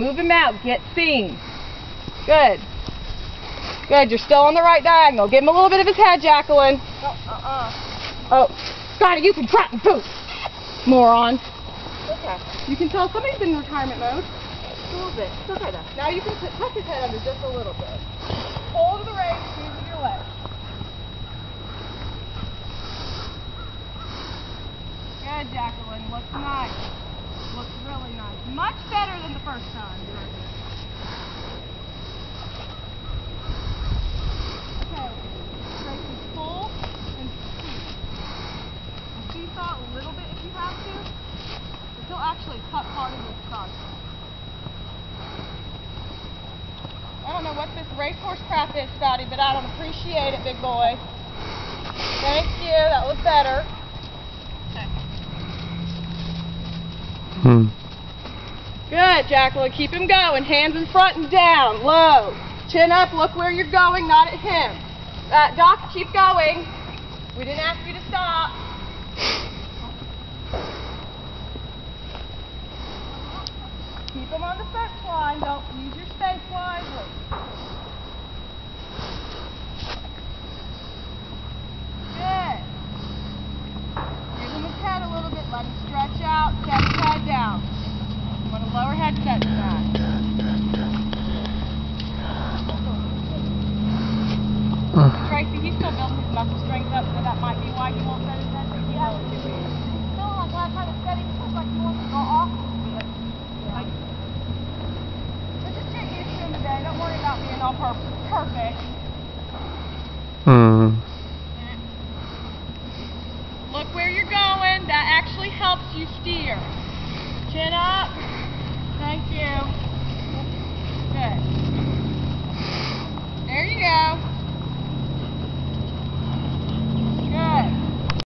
Move him out. Get seen. Good. Good. You're still on the right diagonal. Give him a little bit of his head, Jacqueline. Oh, Scotty, you can trot and poop. Moron. Okay. You can tell somebody's in retirement mode. A little bit. It's okay though. Now you can tuck his head under just a little bit. Hold the reins, squeeze with your legs. Good, Jacqueline. Looks nice. Looks really nice. Much better than the first time. Okay. Tracy, pull and squeeze. And seesaw a little bit if you have to. But he'll actually cut part of the scarf. I don't know what this racehorse crap is, Scotty, but I don't appreciate it, big boy. Thank you. That was better. Good, Jacqueline. Keep him going. Hands in front and down. Low. Chin up. Look where you're going, not at him. Doc, keep going. We didn't ask you to stop. Keep him on the fence line. Don't use your space wisely. Good. Give him his head a little bit. Let him stretch out. Set his head down. You want a lower head set than that. Tracy, he's still building his muscle strength up, so that might be why he won't set his head. He has to. Still, like last time it's steady, he looks like he wants to go off a little bit. Like, let's just get used to him today. Don't worry about being all perfect.